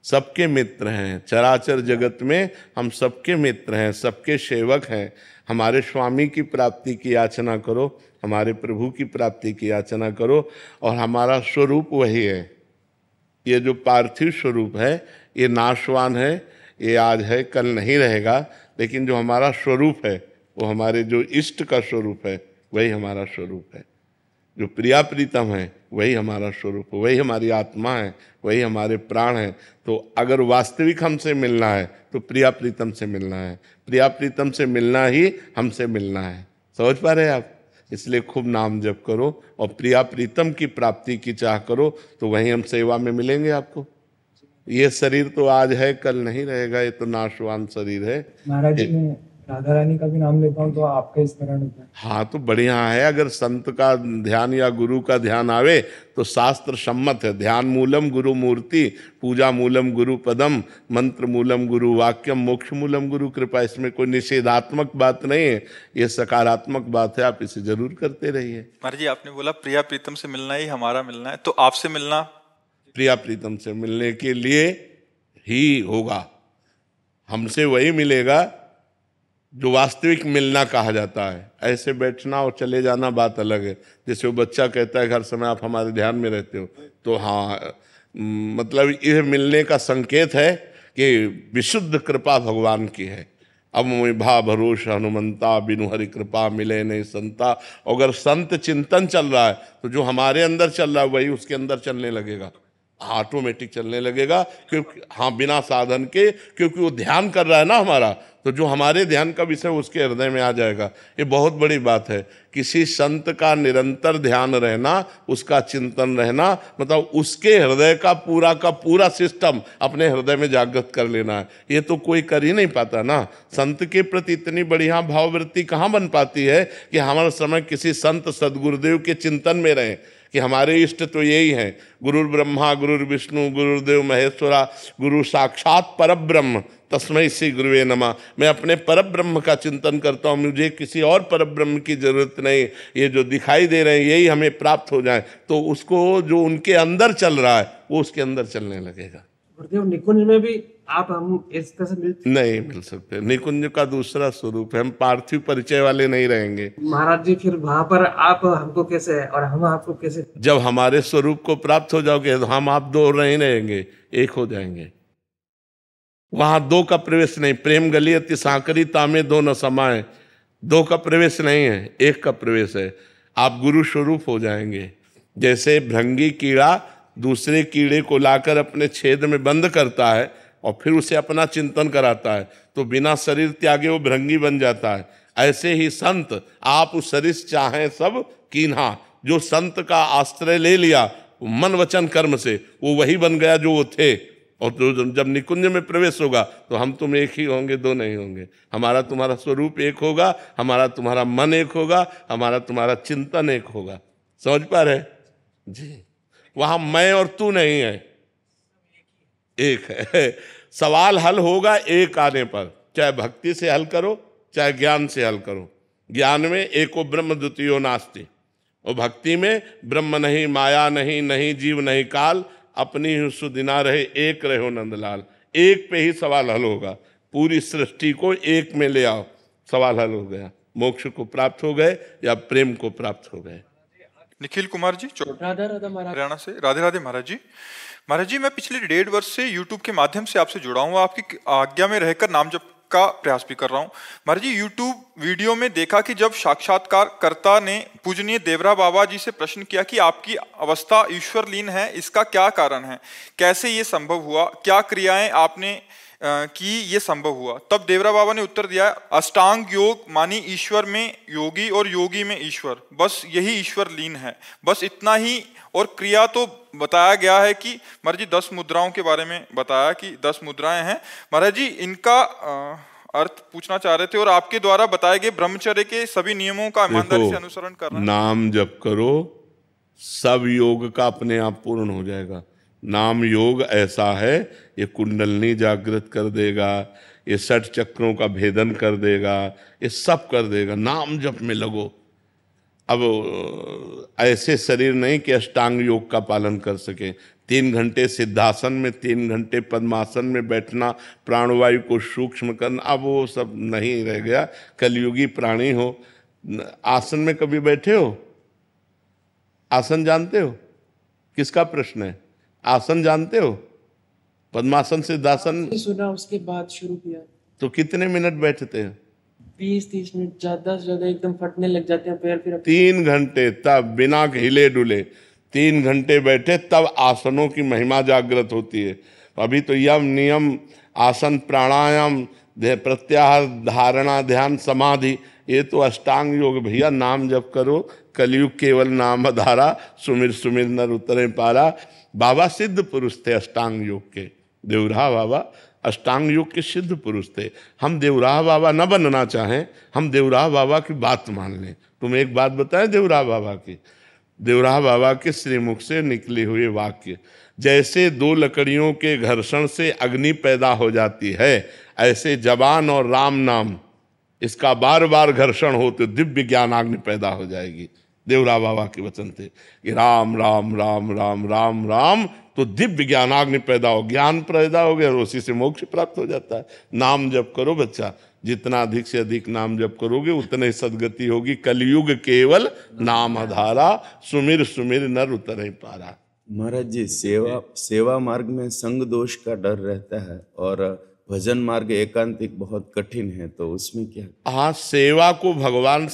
सबके मित्र हैं, चराचर जगत में हम सबके मित्र हैं, सबके सेवक हैं। हमारे स्वामी की प्राप्ति की याचना करो, हमारे प्रभु की प्राप्ति की याचना करो, और हमारा स्वरूप वही है। ये जो पार्थिव स्वरूप है ये नाशवान है, ये आज है कल नहीं रहेगा, लेकिन जो हमारा स्वरूप है वो हमारे जो इष्ट का स्वरूप है वही हमारा स्वरूप है। जो प्रिया प्रीतम है वही हमारा स्वरूप, वही हमारी आत्मा है, वही हमारे प्राण है। तो अगर वास्तविक हमसे मिलना है तो प्रिया प्रीतम से मिलना है, प्रिया प्रीतम से मिलना ही हमसे मिलना है। समझ पा रहे हैं आप? इसलिए खूब नाम जप करो और प्रिया प्रीतम की प्राप्ति की चाह करो, तो वहीं हम सेवा में मिलेंगे आपको। ये शरीर तो आज है, कल नहीं रहेगा, ये तो नाशवान शरीर है। महाराज जी, मैं राधा रानी का भी नाम लेता हूँ तो आपका स्मरण होता है। हाँ तो बढ़िया है, अगर संत का ध्यान या गुरु का ध्यान आवे तो शास्त्र सम्मत है। ध्यान मूलम गुरु मूर्ति, पूजा मूलम गुरु पदम, मंत्र मूलम गुरु वाक्यम, मोक्ष मूलम गुरु कृपा। इसमें कोई निषेधात्मक बात नहीं है, ये सकारात्मक बात है। आप इसे जरूर करते रहिए। महाराज जी, आपने बोला प्रिया प्रीतम से मिलना ही हमारा मिलना है, तो आपसे मिलना प्रिया प्रीतम से मिलने के लिए ही होगा। हमसे वही मिलेगा जो वास्तविक मिलना कहा जाता है। ऐसे बैठना और चले जाना बात अलग है। जैसे वो बच्चा कहता है हर समय आप हमारे ध्यान में रहते हो, तो हाँ मतलब यह मिलने का संकेत है कि विशुद्ध कृपा भगवान की है। अब मैं भा भरोसा हनुमंता, बिनु हरि कृपा मिले नहीं संता। अगर संत चिंतन चल रहा है तो जो हमारे अंदर चल रहा है वही उसके अंदर चलने लगेगा, ऑटोमेटिक चलने लगेगा। क्योंकि हाँ, बिना साधन के, क्योंकि वो ध्यान कर रहा है ना हमारा, तो जो हमारे ध्यान का विषय उसके हृदय में आ जाएगा। ये बहुत बड़ी बात है। किसी संत का निरंतर ध्यान रहना, उसका चिंतन रहना, मतलब उसके हृदय का पूरा सिस्टम अपने हृदय में जागृत कर लेना है। ये तो कोई कर ही नहीं पाता ना। संत के प्रति इतनी बढ़िया भाववृत्ति कहाँ बन पाती है कि हमारा समय किसी संत सदगुरुदेव के चिंतन में रहे कि हमारे इष्ट तो यही हैं, गुरुर् ब्रह्मा गुरुर् विष्णु गुरुर्देव महेश्वरा, गुरु साक्षात परब्रह्म तस्मै श्री गुरुवे नमः। मैं अपने परब्रह्म का चिंतन करता हूँ, मुझे किसी और परब्रह्म की जरूरत नहीं। ये जो दिखाई दे रहे हैं यही हमें प्राप्त हो जाए, तो उसको जो उनके अंदर चल रहा है वो उसके अंदर चलने लगेगा। गुरुदेव, निकुंज में भी आप हम इस तरह से नहीं मिल सकते। निकुंज का दूसरा स्वरूप है, हम पार्थिव परिचय वाले नहीं रहेंगे। महाराज जी, फिर वहां पर आप हमको कैसे और हम आपको कैसे? जब हमारे स्वरूप को प्राप्त हो जाओगे तो हम आप दो नहीं रहेंगे, एक हो जाएंगे। वहां दो का प्रवेश नहीं। प्रेम गली अति सांकरी तामे दो न समाए, दो का प्रवेश नहीं है, एक का प्रवेश है। आप गुरु स्वरूप हो जाएंगे। जैसे भृंगी कीड़ा दूसरे कीड़े को लाकर अपने छेद में बंद करता है और फिर उसे अपना चिंतन कराता है, तो बिना शरीर त्यागे वो भृंगी बन जाता है। ऐसे ही संत, आप उस शरीर चाहें सब कीन्हा, जो संत का आश्रय ले लिया मन वचन कर्म से, वो वही बन गया जो वो थे। और तो जब निकुंज में प्रवेश होगा तो हम तुम एक ही होंगे, दो नहीं होंगे। हमारा तुम्हारा स्वरूप एक होगा, हमारा तुम्हारा मन एक होगा, हमारा तुम्हारा चिंतन एक होगा। समझ पा रहे जी? वहां मैं और तू नहीं है, एक है। सवाल हल होगा एक आने पर, चाहे भक्ति से हल करो चाहे ज्ञान से हल करो। ज्ञान में एको ब्रह्म द्वितीयो नास्ति, और भक्ति में ब्रह्म नहीं, माया नहीं, नहीं जीव नहीं काल, अपनी ही सुदिना रहे एक रहो नंदलाल। एक पे ही सवाल हल होगा। पूरी सृष्टि को एक में ले आओ, सवाल हल हो गया। मोक्ष को प्राप्त हो गए या प्रेम को प्राप्त हो गए। निखिल कुमार जी, हरियाणा से। राधे राधे महाराज जी। महाराज जी, मैं पिछले 1.5 वर्ष से YouTube के माध्यम से आपसे जुड़ा हूँ, आपकी आज्ञा में रहकर नाम जप का प्रयास भी कर रहा हूँ। महाराज जी, YouTube वीडियो में देखा कि जब साक्षात्कारकर्ता ने पूजनीय देवरा बाबा जी से प्रश्न किया कि आपकी अवस्था ईश्वर लीन है, इसका क्या कारण है, कैसे ये संभव हुआ, क्या क्रियाएं आपने कि ये संभव हुआ, तब देवरा बाबा ने उत्तर दिया, अष्टांग योग मानी ईश्वर में योगी और योगी में ईश्वर, बस यही ईश्वर लीन है, बस इतना ही। और क्रिया तो बताया गया है कि महाराज जी 10 मुद्राओं के बारे में बताया कि 10 मुद्राएं हैं। महाराज जी, इनका अर्थ पूछना चाह रहे थे, और आपके द्वारा बताए गए ब्रह्मचर्य के सभी नियमों का ईमानदारी से अनुसरण करना। नाम जप करो, सब योग का अपने आप पूर्ण हो जाएगा। नाम योग ऐसा है, ये कुंडलनी जागृत कर देगा, ये 60 चक्रों का भेदन कर देगा, ये सब कर देगा। नाम जप में लगो। अब ऐसे शरीर नहीं कि अष्टांग योग का पालन कर सके। 3 घंटे सिद्धासन में, 3 घंटे पद्मासन में बैठना, प्राणवायु को सूक्ष्म करना, अब वो सब नहीं रह गया। कलयुगी प्राणी हो। आसन में कभी बैठे हो? आसन जानते हो? किसका प्रश्न है? आसन जानते हो? पद्मासन सिद्धासन सुना, उसके बाद शुरू किया। तो कितने मिनट बैठते हो? 20-30 मिनट ज्यादा से ज्यादा एकदम फटने लग जाते हैं पैर, फिर 3 घंटे तब बिना हिले डुले 3 घंटे बैठे तब आसनों की महिमा जागृत होती है। अभी तो यम नियम आसन प्राणायाम प्रत्याहार धारणा ध्यान समाधि, ये तो अष्टांग योग भैया। नाम जप करो, कलयुग केवल नाम धारा, सुमिर सुमिर नर उतरे पारा। बाबा सिद्ध पुरुष थे अष्टांग योग के, देवराह बाबा अष्टांग योग के सिद्ध पुरुष थे। हम देवराह बाबा न बनना चाहें, हम देवराह बाबा की बात मान लें। तुम एक बात बताएं देवराह बाबा की, देवराह बाबा के श्रीमुख से निकले हुए वाक्य, जैसे दो लकड़ियों के घर्षण से अग्नि पैदा हो जाती है, ऐसे जबान और राम नाम इसका बार बार घर्षण हो तो दिव्य ज्ञानाग्नि पैदा हो जाएगी। देवराह बाबा के वचन थे कि राम राम राम राम राम राम, तो दिव्य ज्ञानाग्नि पैदा हो, ज्ञान पैदा हो गया और उसी से मोक्ष प्राप्त हो जाता है। नाम जप करो बच्चा, जितना अधिक से अधिक नाम जप करोगे उतने सदगति होगी। कलयुग केवल नाम आधारा, सुमिर सुमिर नर उतरे पारा। महाराज जी, सेवा मार्ग में संग दोष का डर रहता है और भजन मार्ग एकांतिक बहुत कठिन है, तो उसमें क्या? हाँ, सेवा को भगवान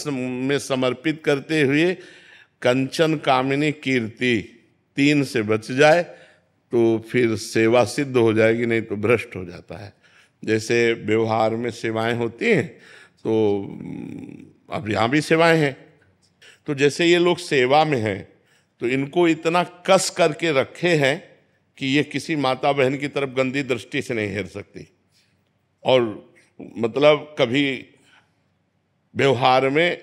में समर्पित करते हुए कंचन कामिनी कीर्ति 3 से बच जाए तो फिर सेवा सिद्ध हो जाएगी, नहीं तो भ्रष्ट हो जाता है। जैसे व्यवहार में सेवाएं होती हैं, तो अब यहाँ भी सेवाएं हैं, तो जैसे ये लोग सेवा में हैं तो इनको इतना कस करके रखे हैं कि ये किसी माता बहन की तरफ गंदी दृष्टि से नहीं हेर सकती, और मतलब कभी व्यवहार में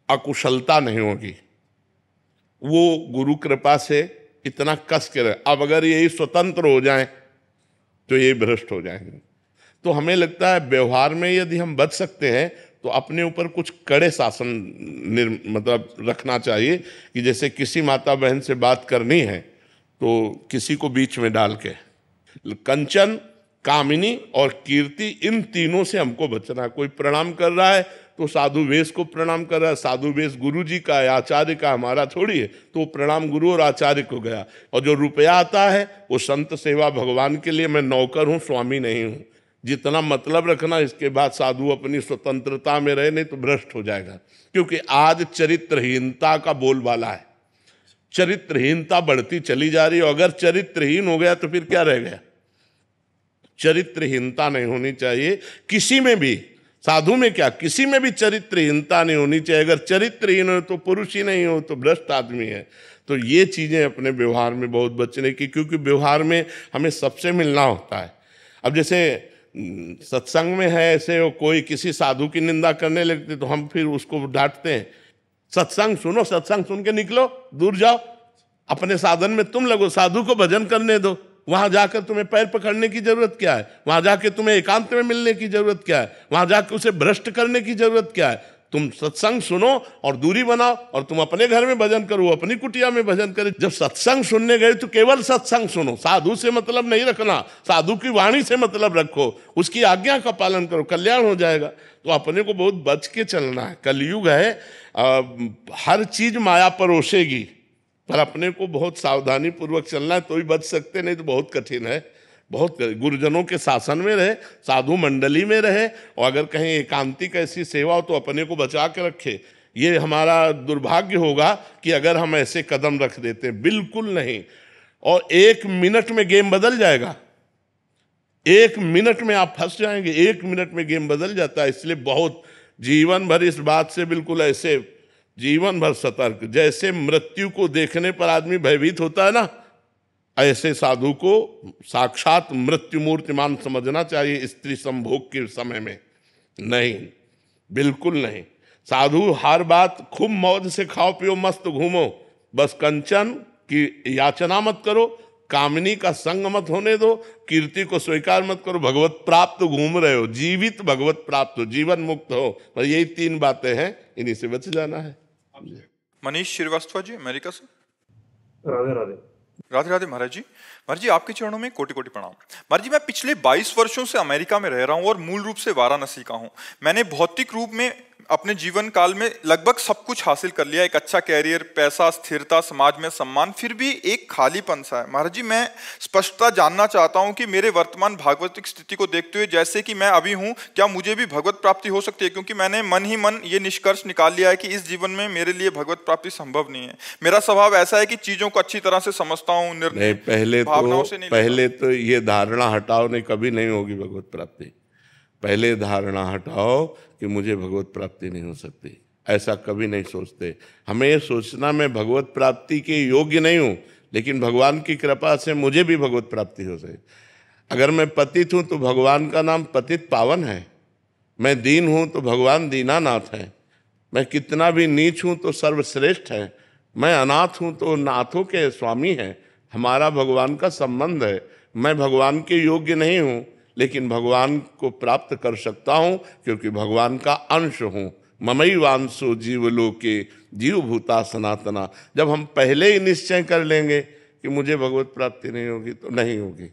अकुशलता नहीं होगी। वो गुरु कृपा से इतना कस के रहे। अब अगर यही स्वतंत्र हो जाएं तो ये भ्रष्ट हो जाएंगे। तो हमें लगता है व्यवहार में यदि हम बच सकते हैं तो अपने ऊपर कुछ कड़े शासन मतलब रखना चाहिए कि जैसे किसी माता बहन से बात करनी है तो किसी को बीच में डाल के, कंचन कामिनी और कीर्ति, इन तीनों से हमको बचना है। कोई प्रणाम कर रहा है तो साधु वेश को प्रणाम कर रहा है, साधु वेश गुरु जी का है, आचार्य का, हमारा थोड़ी है, तो प्रणाम गुरु और आचार्य को गया। और जो रुपया आता है वो संत सेवा भगवान के लिए, मैं नौकर हूँ स्वामी नहीं हूँ, जितना मतलब रखना। इसके बाद साधु अपनी स्वतंत्रता में रहे, नहीं तो भ्रष्ट हो जाएगा। क्योंकि आज चरित्रहीनता का बोलबाला है, चरित्रहीनता बढ़ती चली जा रही है। अगर चरित्रहीन हो गया तो फिर क्या रह गया? चरित्रहीनता नहीं होनी चाहिए किसी में भी, साधु में क्या, किसी में भी चरित्रहीनता नहीं होनी चाहिए। अगर चरित्रहीन हो तो पुरुष ही नहीं हो तो भ्रष्ट आदमी है। तो ये चीजें अपने व्यवहार में बहुत बचने की, क्योंकि व्यवहार में हमें सबसे मिलना होता है। अब जैसे सत्संग में है, ऐसे कोई किसी साधु की निंदा करने लगते तो हम फिर उसको डांटते हैं, सत्संग सुनो, सत्संग सुन के निकलो, दूर जाओ, अपने साधन में तुम लगो, साधु को भजन करने दो। वहां जाकर तुम्हें पैर पकड़ने की जरूरत क्या है? वहां जाके तुम्हें एकांत में मिलने की जरूरत क्या है? वहां जाके उसे भ्रष्ट करने की जरूरत क्या है? तुम सत्संग सुनो और दूरी बनाओ, और तुम अपने घर में भजन करो, अपनी कुटिया में भजन करे। जब सत्संग सुनने गए तो केवल सत्संग सुनो, साधु से मतलब नहीं रखना, साधु की वाणी से मतलब रखो, उसकी आज्ञा का पालन करो, कल्याण हो जाएगा। तो अपने को बहुत बच के चलना है। कलयुग है, हर चीज माया परोसेगी, पर अपने को बहुत सावधानी पूर्वक चलना है, तो ही बच सकते, नहीं तो बहुत कठिन है। बहुत गुरुजनों के शासन में रहे, साधु मंडली में रहे, और अगर कहीं एकांतिक ऐसी सेवा हो तो अपने को बचा के रखे। ये हमारा दुर्भाग्य होगा कि अगर हम ऐसे कदम रख देते, बिल्कुल नहीं। और 1 मिनट में गेम बदल जाएगा, 1 मिनट में आप फंस जाएंगे, 1 मिनट में गेम बदल जाता है। इसलिए बहुत जीवन भर इस बात से बिल्कुल ऐसे जीवन भर सतर्क। जैसे मृत्यु को देखने पर आदमी भयभीत होता है ना, ऐसे साधु को साक्षात मृत्यु मूर्तिमान समझना चाहिए स्त्री संभोग के समय में। नहीं, बिल्कुल नहीं। साधु हर बात खूब मौज से खाओ पियो मस्त घूमो, बस कंचन की याचना मत करो, कामिनी का संग मत होने दो, कीर्ति को स्वीकार मत करो, भगवत प्राप्त घूम रहे हो, जीवित भगवत प्राप्त हो, जीवन मुक्त हो। पर यही 3 बातें हैं, इन्हीं से बच जाना है। मनीष श्रीवास्तव जी, अमेरिका से। राधे राधे। राधे राधे महाराज जी। महाराज जी आपके चरणों में कोटि कोटि प्रणाम। महाराज जी मैं पिछले 22 वर्षों से अमेरिका में रह रहा हूँ और मूल रूप से वाराणसी का हूँ। मैंने भौतिक रूप में अपने जीवन काल में लगभग सब कुछ हासिल कर लिया, एक अच्छा कैरियर, पैसा, स्थिरता, समाज में सम्मान, फिर भी एक खालीपन सा है। महाराज जी मैं स्पष्टता जानना चाहता हूँ कि मेरे वर्तमान भागवतिक स्थिति को देखते हुए जैसे कि मैं अभी हूँ, क्या मुझे भी भगवत प्राप्ति हो सकती है? क्योंकि मैंने मन ही मन ये निष्कर्ष निकाल लिया है कि इस जीवन में मेरे लिए भगवत प्राप्ति संभव नहीं है। मेरा स्वभाव ऐसा है कि चीजों को अच्छी तरह से समझता हूँ, निर्णय भावनाओं से नहीं। पहले तो ये धारणा हटाओ, नहीं कभी नहीं होगी भगवत प्राप्ति। पहले धारणा हटाओ कि मुझे भगवत प्राप्ति नहीं हो सकती, ऐसा कभी नहीं सोचते। हमें ये सोचना मैं भगवत प्राप्ति के योग्य नहीं हूँ, लेकिन भगवान की कृपा से मुझे भी भगवत प्राप्ति हो सके। अगर मैं पतित हूँ तो भगवान का नाम पतित पावन है, मैं दीन हूँ तो भगवान दीनानाथ है, मैं कितना भी नीच हूँ तो सर्वश्रेष्ठ है, मैं अनाथ हूँ तो नाथों के स्वामी हैं। हमारा भगवान का संबंध है। मैं भगवान के योग्य नहीं हूँ, लेकिन भगवान को प्राप्त कर सकता हूँ क्योंकि भगवान का अंश हूँ। ममैवांशो जीवलोके जीव भूता सनातना। जब हम पहले ही निश्चय कर लेंगे कि मुझे भगवत प्राप्ति नहीं होगी तो नहीं होगी।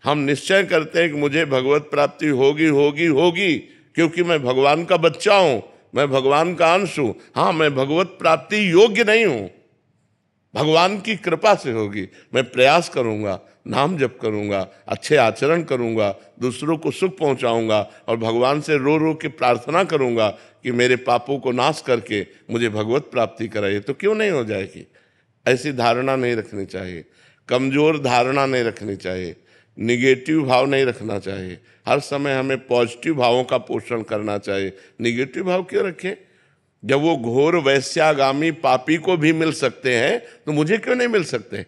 हम निश्चय करते हैं कि मुझे भगवत प्राप्ति होगी होगी होगी क्योंकि मैं भगवान का बच्चा हूँ, मैं भगवान का अंश हूँ। हाँ, मैं भगवत प्राप्ति योग्य नहीं हूँ, भगवान की कृपा से होगी। मैं प्रयास करूंगा, नाम जप करूंगा, अच्छे आचरण करूंगा, दूसरों को सुख पहुंचाऊंगा और भगवान से रो रो के प्रार्थना करूंगा कि मेरे पापों को नाश करके मुझे भगवत प्राप्ति कराइए। तो क्यों नहीं हो जाएगी? ऐसी धारणा नहीं रखनी चाहिए, कमजोर धारणा नहीं रखनी चाहिए, निगेटिव भाव नहीं रखना चाहिए। हर समय हमें पॉजिटिव भावों का पोषण करना चाहिए। निगेटिव भाव क्यों रखें? जब वो घोर वैश्यागामी पापी को भी मिल सकते हैं तो मुझे क्यों नहीं मिल सकते?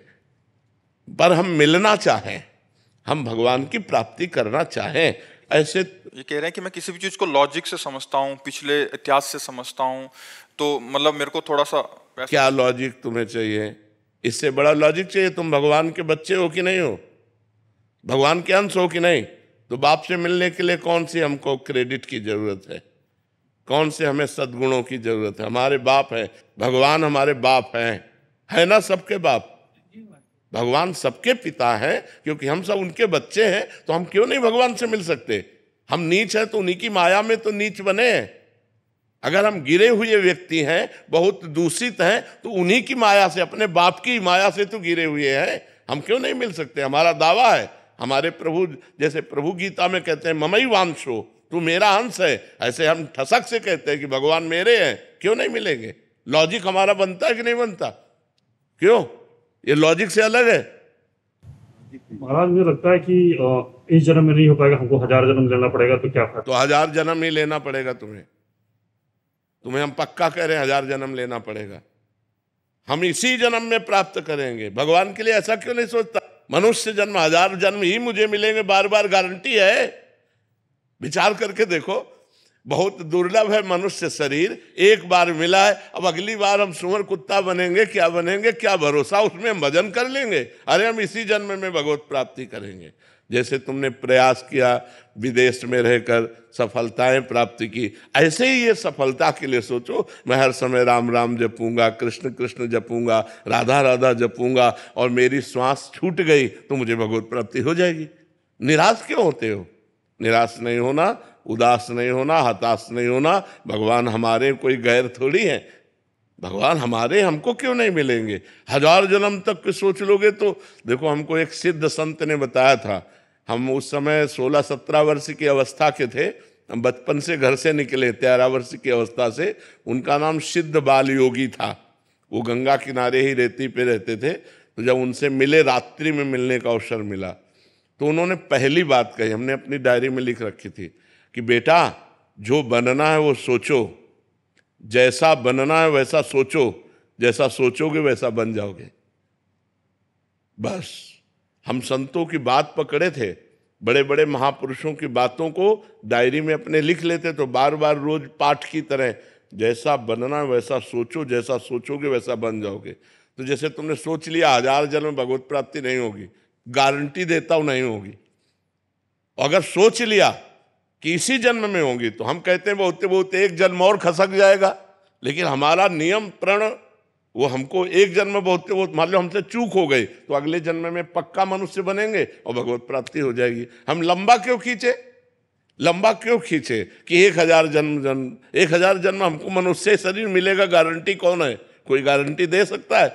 पर हम मिलना चाहें, हम भगवान की प्राप्ति करना चाहें। ऐसे ये कह रहे हैं कि मैं किसी भी चीज को लॉजिक से समझता हूँ, पिछले इतिहास से समझता हूँ, तो मतलब मेरे को थोड़ा सा क्या लॉजिक तुम्हें चाहिए? इससे बड़ा लॉजिक चाहिए? तुम भगवान के बच्चे हो कि नहीं हो, भगवान के अंश हो कि नहीं? तो बाप से मिलने के लिए कौन सी हमको क्रेडिट की जरूरत है, कौन से हमें सद्गुणों की जरूरत है? हमारे बाप है, भगवान हमारे बाप हैं, है ना? सबके बाप, भगवान सबके पिता हैं, क्योंकि हम सब उनके बच्चे हैं। तो हम क्यों नहीं भगवान से मिल सकते? हम नीच हैं तो उन्हीं की माया में तो नीच बने हैं। अगर हम गिरे हुए व्यक्ति हैं, बहुत दूषित हैं, तो उन्हीं की माया से, अपने बाप की माया से तो गिरे हुए हैं। हम क्यों नहीं मिल सकते? हमारा दावा है। हमारे प्रभु, जैसे प्रभु गीता में कहते हैं ममैवांशो, तू मेरा अंश है, ऐसे हम ठसक से कहते हैं कि भगवान मेरे हैं। क्यों नहीं मिलेंगे? लॉजिक हमारा बनता है कि नहीं बनता? क्यों? ये लॉजिक से अलग है। महाराज मुझे लगता है कि इस जन्म में नहीं हो पाएगा, हमको 1000 जन्म लेना पड़ेगा। तो क्या तो 1000 जन्म ही लेना पड़ेगा तुम्हें हम पक्का कह रहे हैं 1000 जन्म लेना पड़ेगा। हम इसी जन्म में प्राप्त करेंगे। भगवान के लिए ऐसा क्यों नहीं सोचता? मनुष्य जन्म 1000 जन्म ही मुझे मिलेंगे, बार बार गारंटी है? विचार करके देखो, बहुत दुर्लभ है मनुष्य शरीर, एक बार मिला है, अब अगली बार हम सुअर कुत्ता बनेंगे, क्या बनेंगे, क्या भरोसा उसमें हम भजन कर लेंगे? अरे हम इसी जन्म में भगवत प्राप्ति करेंगे। जैसे तुमने प्रयास किया विदेश में रहकर सफलताएं प्राप्त की, ऐसे ही ये सफलता के लिए सोचो। मैं हर समय राम राम जपूंगा, कृष्ण कृष्ण जपूंगा, राधा राधा जपूंगा और मेरी श्वास छूट गई तो मुझे भगवत प्राप्ति हो जाएगी। निराश क्यों होते हो? निराश नहीं होना, उदास नहीं होना, हताश नहीं होना। भगवान हमारे कोई गैर थोड़ी है। भगवान हमारे, हमको क्यों नहीं मिलेंगे? 1000 जन्म तक के सोच लोगे तो देखो, हमको एक सिद्ध संत ने बताया था। हम उस समय 16-17 वर्ष की अवस्था के थे, हम बचपन से घर से निकले 13 वर्ष की अवस्था से। उनका नाम सिद्ध बाल योगी था। वो गंगा किनारे ही रेती पे रहते थे। तो जब उनसे मिले, रात्रि में मिलने का अवसर मिला, तो उन्होंने पहली बात कही, हमने अपनी डायरी में लिख रखी थी कि बेटा, जो बनना है वो सोचो, जैसा बनना है वैसा सोचो, जैसा सोचोगे वैसा बन जाओगे। बस हम संतों की बात पकड़े थे, बड़े बड़े महापुरुषों की बातों को डायरी में अपने लिख लेते, तो बार बार रोज पाठ की तरह, जैसा बनना है वैसा सोचो, जैसा सोचोगे वैसा बन जाओगे। तो जैसे तुमने सोच लिया 1000 जन्म में भगवत प्राप्ति नहीं होगी, गारंटी देता हूं नहीं होगी। अगर सोच लिया कि इसी जन्म में होंगी, तो हम कहते हैं बहुत बहुत एक जन्म और खसक जाएगा। लेकिन हमारा नियम प्रण वो हमको एक जन्म बहुत, वो मान लो हमसे चूक हो गई तो अगले जन्म में पक्का मनुष्य बनेंगे और भगवत प्राप्ति हो जाएगी। हम लंबा क्यों खींचे कि 1000 जन्म हमको मनुष्य शरीर मिलेगा, गारंटी कौन है? कोई गारंटी दे सकता है?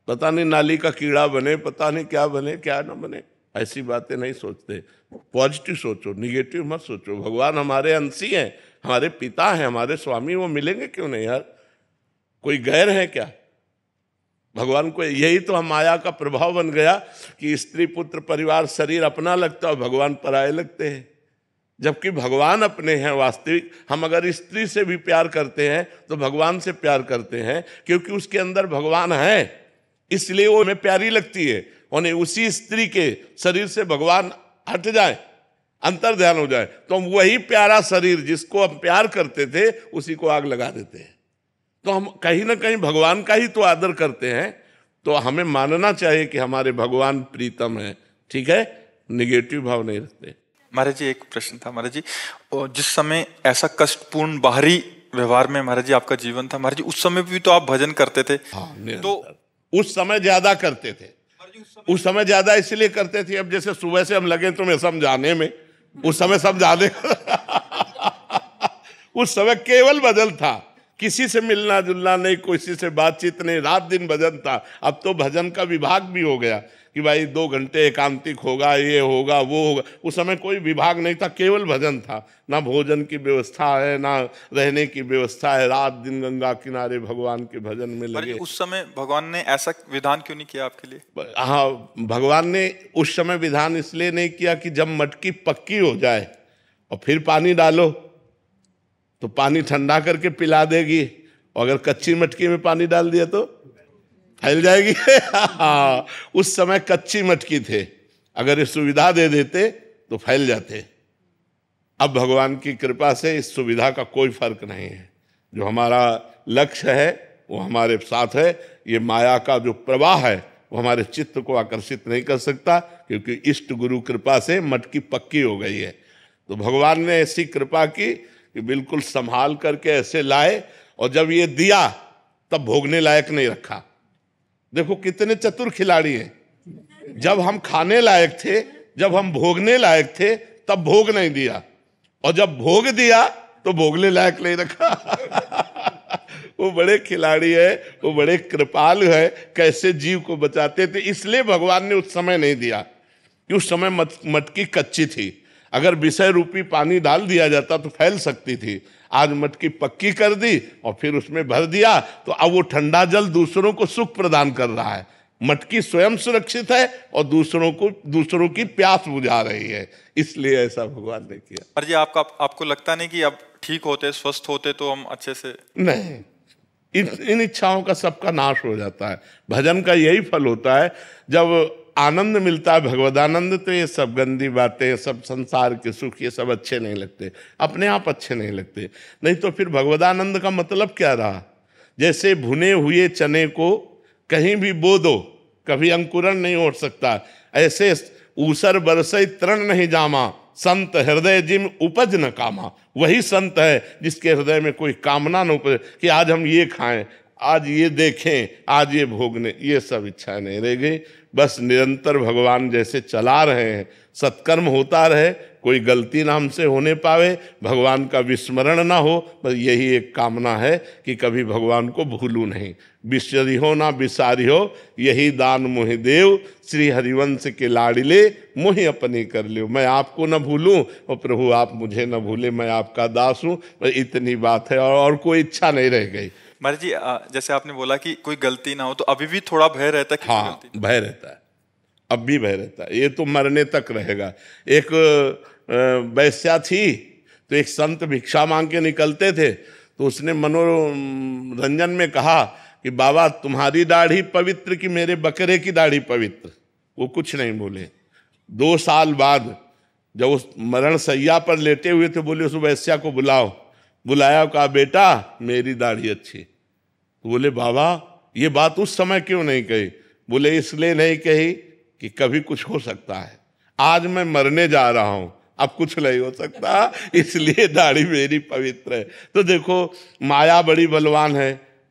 पता नहीं नाली का कीड़ा बने, पता नहीं क्या बने क्या ना बने, ऐसी बातें नहीं सोचते। पॉजिटिव सोचो, निगेटिव मत सोचो। भगवान हमारे अंशी हैं, हमारे पिता हैं, हमारे स्वामी, वो मिलेंगे क्यों नहीं यार? कोई गैर है क्या? भगवान को यही तो हम माया का प्रभाव बन गया कि स्त्री पुत्र परिवार शरीर अपना लगता है, भगवान पराये लगते हैं, जबकि भगवान अपने हैं वास्तविक। हम अगर स्त्री से भी प्यार करते हैं तो भगवान से प्यार करते हैं, क्योंकि उसके अंदर भगवान है, इसलिए वो हमें प्यारी लगती है। और उसी स्त्री के शरीर से भगवान हट जाए, अंतर ध्यान हो जाए, तो हम वही प्यारा शरीर जिसको हम प्यार करते थे उसी को आग लगा देते हैं। तो हम कहीं ना कहीं भगवान का ही तो आदर करते हैं। तो हमें मानना चाहिए कि हमारे भगवान प्रीतम है, ठीक है, निगेटिव भाव नहीं रखते। महाराज जी एक प्रश्न था महाराज जी, जिस समय ऐसा कष्टपूर्ण बाहरी व्यवहार में महाराज जी आपका जीवन था महाराज जी, उस समय भी तो आप भजन करते थे। तो उस समय ज्यादा करते थे, उस समय ज्यादा इसलिए करते थे, अब जैसे सुबह से हम लगे तुम्हें समझाने में, उस समय समझाने उस समय केवल भजन था, किसी से मिलना जुलना नहीं, किसी से बातचीत नहीं, रात दिन भजन था। अब तो भजन का विभाग भी हो गया कि भाई 2 घंटे एकांतिक होगा, ये होगा वो होगा। उस समय कोई विभाग नहीं था, केवल भजन था। ना भोजन की व्यवस्था है, ना रहने की व्यवस्था है, रात दिन गंगा किनारे भगवान के भजन में लगे। उस समय भगवान ने ऐसा विधान क्यों नहीं किया आपके लिए? हाँ, भगवान ने उस समय विधान इसलिए नहीं किया कि जब मटकी पक्की हो जाए और फिर पानी डालो तो पानी ठंडा करके पिला देगी, और अगर कच्ची मटकी में पानी डाल दिया तो फैल जाएगी। उस समय कच्ची मटकी थे, अगर ये सुविधा दे देते तो फैल जाते। अब भगवान की कृपा से इस सुविधा का कोई फर्क नहीं है। जो हमारा लक्ष्य है वो हमारे साथ है। ये माया का जो प्रवाह है वो हमारे चित्त को आकर्षित नहीं कर सकता, क्योंकि इष्ट गुरु कृपा से मटकी पक्की हो गई है। तो भगवान ने ऐसी कृपा की कि बिल्कुल संभाल करके ऐसे लाए, और जब ये दिया तब भोगने लायक नहीं रखा। देखो कितने चतुर खिलाड़ी हैं। जब हम खाने लायक थे, जब हम भोगने लायक थे, तब भोग नहीं दिया, और जब भोग दिया तो भोगने लायक नहीं रखा। वो बड़े खिलाड़ी है, वो बड़े कृपालु है, कैसे जीव को बचाते थे। इसलिए भगवान ने उस समय नहीं दिया कि उस समय मटकी कच्ची थी। अगर विषय रूपी पानी डाल दिया जाता तो फैल सकती थी। आज मटकी पक्की कर दी और फिर उसमें भर दिया, तो अब वो ठंडा जल दूसरों को सुख प्रदान कर रहा है। मटकी स्वयं सुरक्षित है और दूसरों की प्यास बुझा रही है। इसलिए ऐसा भगवान ने किया। पर जी आपको लगता नहीं कि अब ठीक होते, स्वस्थ होते तो हम अच्छे से? नहीं, इन इच्छाओं का सबका नाश हो जाता है। भजन का यही फल होता है। जब आनंद मिलता है, भगवदानंद, तो ये सब गंदी बातें, सब संसार के सुख, ये सब अच्छे नहीं लगते, अपने आप अच्छे नहीं लगते। नहीं तो फिर भगवदानंद का मतलब क्या रहा? जैसे भुने हुए चने को कहीं भी बो दो, कभी अंकुरण नहीं हो सकता। ऐसे ऊसर बरसई तृण नहीं जामा, संत हृदय जिम उपज न कामा। वही संत है जिसके हृदय में कोई कामना न उपजे कि आज हम ये खाएं, आज ये देखें, आज ये भोगने, ये सब इच्छाएं नहीं रह गई। बस निरंतर भगवान जैसे चला रहे हैं, सत्कर्म होता रहे, कोई गलती ना हमसे होने पावे, भगवान का विस्मरण ना हो। बस यही एक कामना है कि कभी भगवान को भूलूं नहीं। बिसरी हो ना बिसारी हो, यही दान मोहि देव, श्री हरिवंश के लाडिले मोहि अपनी कर लियो। मैं आपको न भूलूं और प्रभु आप मुझे न भूले, मैं आपका दास हूँ। इतनी बात है, और कोई इच्छा नहीं रह गई। महाराज जी जैसे आपने बोला कि कोई गलती ना हो, तो अभी भी थोड़ा भय रहता है? हाँ, भय रहता है, अब भी भय रहता है। ये तो मरने तक रहेगा। एक वैश्या थी, तो एक संत भिक्षा मांग के निकलते थे, तो उसने मनोरंजन में कहा कि बाबा तुम्हारी दाढ़ी पवित्र कि मेरे बकरे की दाढ़ी पवित्र? वो कुछ नहीं बोले। 2 साल बाद जब उस मरण सैया पर लेटे हुए थे, बोले उस वैश्या को बुलाओ। बुलाया, कहा बेटा मेरी दाढ़ी अच्छी। तो बोले बाबा ये बात उस समय क्यों नहीं कही? बोले इसलिए नहीं कही कि कभी कुछ हो सकता है, आज मैं मरने जा रहा हूं, अब कुछ नहीं हो सकता, इसलिए दाढ़ी मेरी पवित्र है। तो देखो माया बड़ी बलवान है,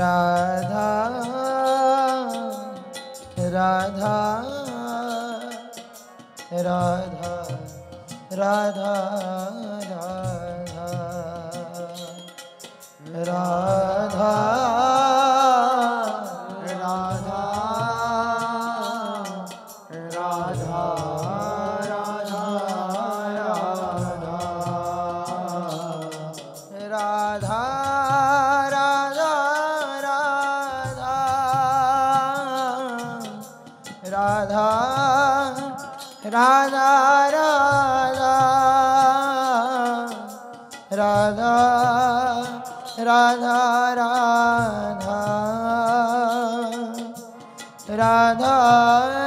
राधा राधा राधा राधा राधा राधा राधा राधा राधा राधा राधा राधा राधा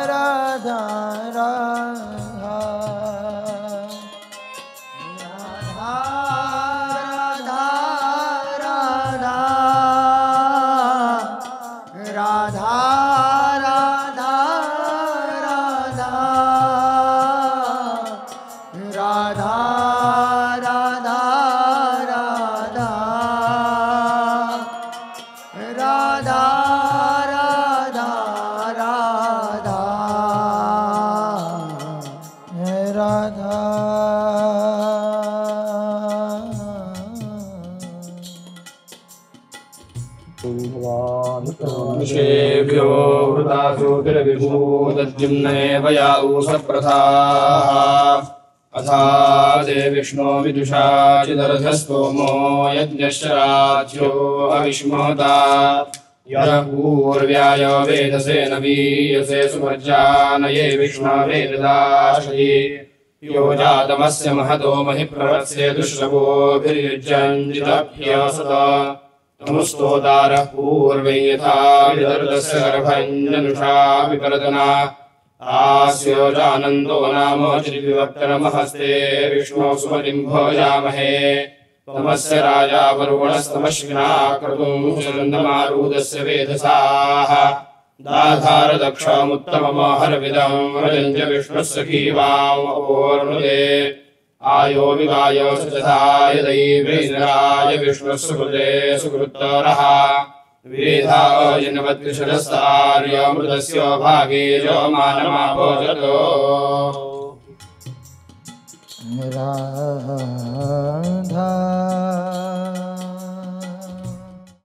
ऋषेभ्यो वृतासूतिरविभूतद्युम्नेव या ऊषप्रथाः अथा ते विष्णो विदुषा चिदर्धस्तोमो यज्ञश्चराध्यो अविष्मोता यः पूर्व्याय वेदसे नवीयसे सुमज्जानये विष्णवेदाशये यो जातमस्य महतो महिप्रवत्से दुष्टवोभिर्युज्यञ्जितभ्यसत नमस्तोदारः पूर्वै यथा विदर्दस्य गर्भञ्जनुषा विपरतना आस्यो जानन्दो नाम चिद्विवक्त्रमहस्ते विष्णो सुमतिं भोजामहे तमस्य राजा वरुणस्तमश्विना क्रतुं सुगन्धमारूढस्य वेधसाः दाधारदक्षमुत्तममोहरविदं व्रजञ्च विष्णुस्सखीवामपोर्नुदे आयो विवायो सचधाय दैवेन्द्राय विष्णुस्सुकृते सुकृतोरः वेधाजनवत्कृशरस्तार्यमृतस्य भागे जो मानमाभोजतो राधा